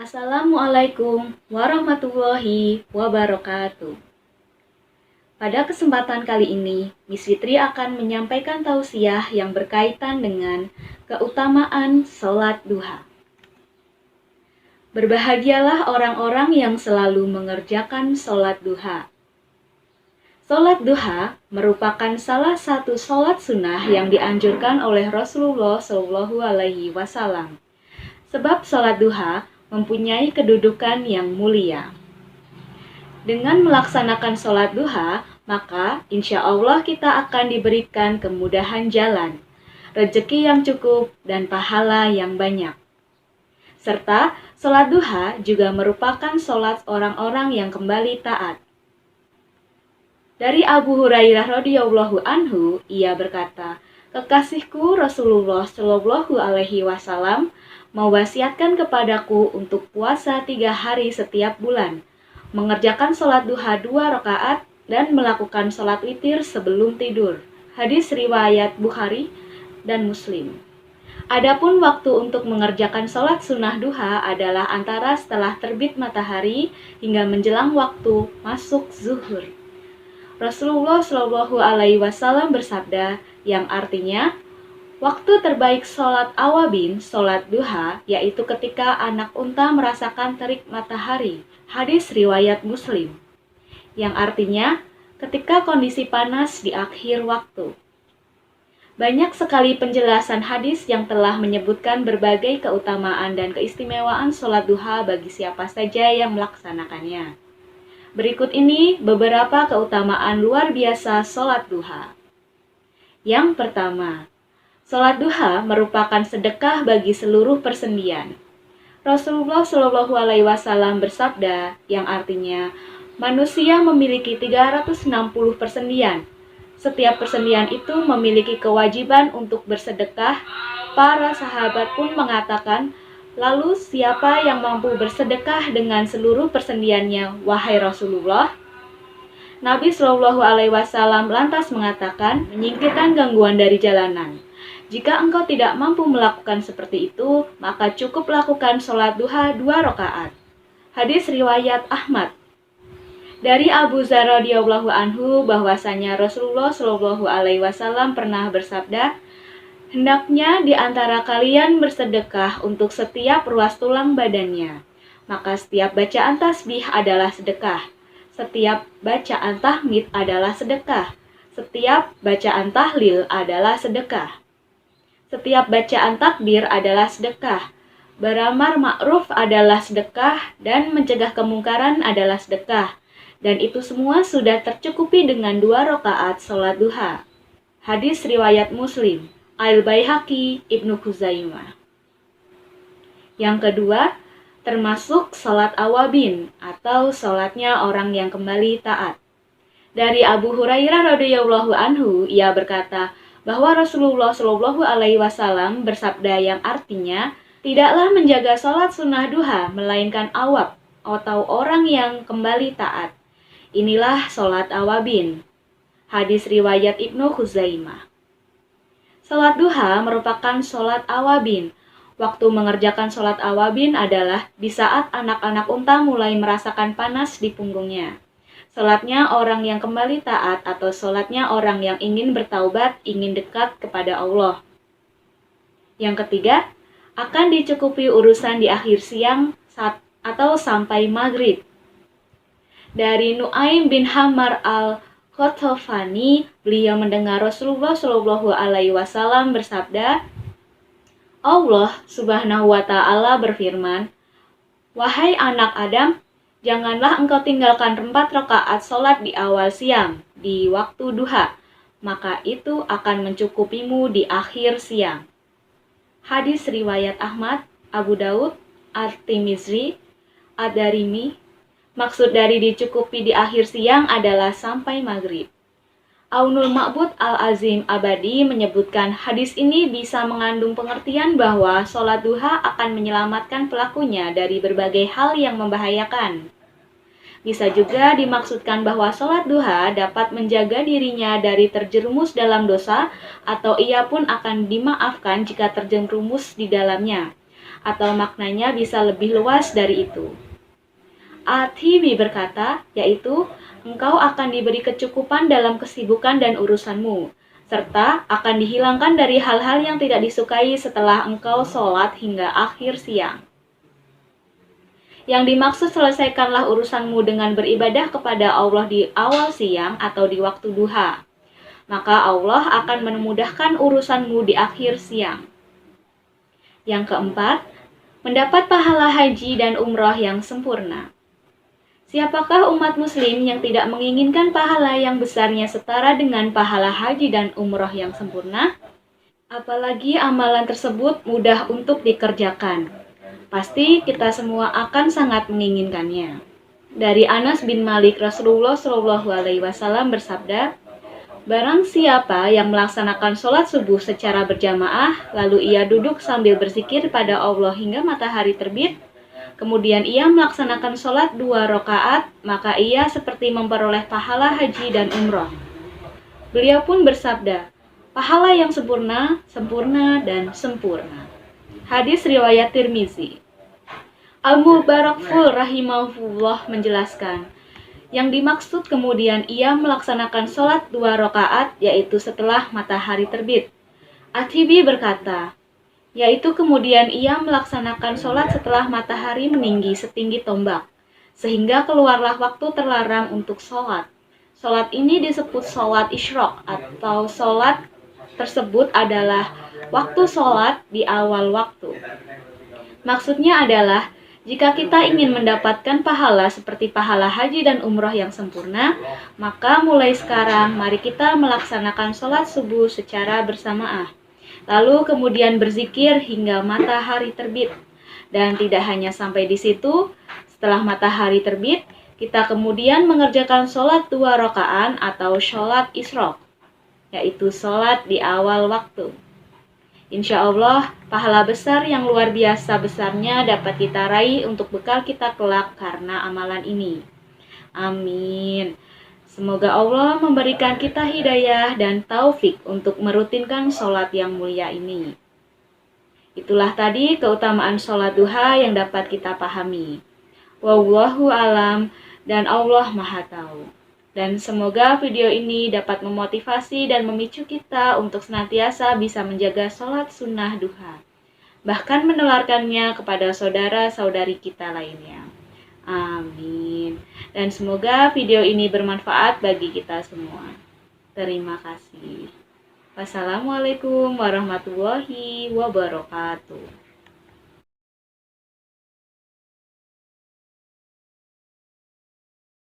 Assalamualaikum warahmatullahi wabarakatuh. Pada kesempatan kali ini, Miss Fitri akan menyampaikan tausiah yang berkaitan dengan keutamaan sholat duha. Berbahagialah orang-orang yang selalu mengerjakan sholat duha. Sholat duha merupakan salah satu sholat sunnah yang dianjurkan oleh Rasulullah SAW. Sebab sholat duha mempunyai kedudukan yang mulia. Dengan melaksanakan sholat duha, maka insya Allah kita akan diberikan kemudahan jalan, rezeki yang cukup, dan pahala yang banyak. Serta sholat duha juga merupakan sholat orang-orang yang kembali taat. Dari Abu Hurairah radhiyallahu anhu, ia berkata, "Kekasihku Rasulullah Shallallahu alaihi wasallam mewasiatkan kepadaku untuk puasa 3 hari setiap bulan, mengerjakan sholat duha 2 rakaat, dan melakukan sholat witir sebelum tidur." Hadis riwayat Bukhari dan Muslim. Adapun waktu untuk mengerjakan sholat sunnah duha adalah antara setelah terbit matahari hingga menjelang waktu masuk zuhur. Rasulullah Shallallahu alaihi wasallam bersabda, yang artinya, waktu terbaik sholat awabin, sholat duha, yaitu ketika anak unta merasakan terik matahari. Hadis riwayat Muslim. Yang artinya, ketika kondisi panas di akhir waktu. Banyak sekali penjelasan hadis yang telah menyebutkan berbagai keutamaan dan keistimewaan sholat duha bagi siapa saja yang melaksanakannya. Berikut ini beberapa keutamaan luar biasa sholat duha. Yang pertama, sholat duha merupakan sedekah bagi seluruh persendian. Rasulullah Shallallahu alaihi wasallam bersabda, yang artinya, manusia memiliki 360 persendian. Setiap persendian itu memiliki kewajiban untuk bersedekah. Para sahabat pun mengatakan, "Lalu siapa yang mampu bersedekah dengan seluruh persendiannya, wahai Rasulullah?" Nabi Shallallahu alaihi wasallam lantas mengatakan, menyingkirkan gangguan dari jalanan. Jika engkau tidak mampu melakukan seperti itu, maka cukup lakukan sholat duha 2 rakaat. Hadis riwayat Ahmad. Dari Abu Dzar radhiyallahu anhu bahwasanya Rasulullah Shallallahu alaihi wasallam pernah bersabda, "Hendaknya di antara kalian bersedekah untuk setiap ruas tulang badannya. Maka setiap bacaan tasbih adalah sedekah. Setiap bacaan tahmid adalah sedekah. Setiap bacaan tahlil adalah sedekah. Setiap bacaan takbir adalah sedekah. Beramar ma'ruf adalah sedekah, dan mencegah kemungkaran adalah sedekah. Dan itu semua sudah tercukupi dengan 2 rakaat sholat duha." Hadis riwayat Muslim, Al-Baihaqi, Ibnu Khuzaimah. Yang kedua, termasuk sholat awabin atau sholatnya orang yang kembali taat. Dari Abu Hurairah radhiyallahu anhu, ia berkata bahwa Rasulullah Shallallahu alaihi wasallam bersabda, yang artinya, tidaklah menjaga sholat sunnah duha melainkan awab atau orang yang kembali taat. Inilah sholat awabin. Hadis riwayat Ibnu Khuzaimah. Sholat duha merupakan sholat awabin. Waktu mengerjakan sholat awabin adalah di saat anak-anak unta mulai merasakan panas di punggungnya. Sholatnya orang yang kembali taat atau sholatnya orang yang ingin bertaubat, ingin dekat kepada Allah. Yang ketiga, akan dicukupi urusan di akhir siang atau sampai maghrib. Dari Nu'aim bin Hammar al-Khatafani, beliau mendengar Rasulullah Shallallahu alaihi wasallam bersabda, Allah Subhanahu wa ta'ala berfirman, "Wahai anak Adam, janganlah engkau tinggalkan 4 rakaat sholat di awal siang, di waktu duha, maka itu akan mencukupimu di akhir siang." Hadis riwayat Ahmad, Abu Daud, At-Tirmidzi, Ad-Darimi. Maksud dari dicukupi di akhir siang adalah sampai maghrib. Aunul Ma'bud Al-Azim Abadi menyebutkan hadis ini bisa mengandung pengertian bahwa sholat duha akan menyelamatkan pelakunya dari berbagai hal yang membahayakan. Bisa juga dimaksudkan bahwa sholat duha dapat menjaga dirinya dari terjerumus dalam dosa, atau ia pun akan dimaafkan jika terjerumus di dalamnya. atau maknanya bisa lebih luas dari itu. At-Tibi berkata, yaitu engkau akan diberi kecukupan dalam kesibukan dan urusanmu, serta akan dihilangkan dari hal-hal yang tidak disukai setelah engkau sholat hingga akhir siang. Yang dimaksud selesaikanlah urusanmu dengan beribadah kepada Allah di awal siang atau di waktu duha. Maka Allah akan memudahkan urusanmu di akhir siang. Yang keempat, mendapat pahala haji dan umroh yang sempurna. Siapakah umat muslim yang tidak menginginkan pahala yang besarnya setara dengan pahala haji dan umroh yang sempurna? Apalagi amalan tersebut mudah untuk dikerjakan. Pasti kita semua akan sangat menginginkannya. Dari Anas bin Malik, Rasulullah Shallallahu Alaihi Wasallam bersabda, barang siapa yang melaksanakan sholat subuh secara berjamaah, lalu ia duduk sambil berzikir pada Allah hingga matahari terbit, kemudian ia melaksanakan sholat 2 rakaat, maka ia seperti memperoleh pahala haji dan umroh. Beliau pun bersabda, pahala yang sempurna, sempurna, dan sempurna. Hadis riwayat Tirmizi. Al-Mubarakful rahimahullah menjelaskan, yang dimaksud kemudian ia melaksanakan sholat 2 rakaat, yaitu setelah matahari terbit. At-Tibi berkata, yaitu kemudian ia melaksanakan sholat setelah matahari meninggi setinggi tombak, sehingga keluarlah waktu terlarang untuk sholat. Sholat ini disebut sholat isyraq, atau sholat tersebut adalah waktu sholat di awal waktu. Maksudnya adalah, jika kita ingin mendapatkan pahala seperti pahala haji dan umroh yang sempurna, maka mulai sekarang mari kita melaksanakan sholat subuh secara bersamaan. Lalu kemudian berzikir hingga matahari terbit. Dan tidak hanya sampai di situ, setelah matahari terbit, kita kemudian mengerjakan sholat 2 rakaat atau sholat isyraq, yaitu sholat di awal waktu. Insya Allah, pahala besar yang luar biasa besarnya dapat kita raih untuk bekal kita kelak karena amalan ini. Amin. Semoga Allah memberikan kita hidayah dan taufik untuk merutinkan sholat yang mulia ini. Itulah tadi keutamaan sholat duha yang dapat kita pahami. Wallahu alam, dan Allah Maha Tahu. Dan semoga video ini dapat memotivasi dan memicu kita untuk senantiasa bisa menjaga sholat sunnah duha, bahkan menularkannya kepada saudara-saudari kita lainnya. Amin. Dan semoga video ini bermanfaat bagi kita semua. Terima kasih. Wassalamualaikum warahmatullahi wabarakatuh.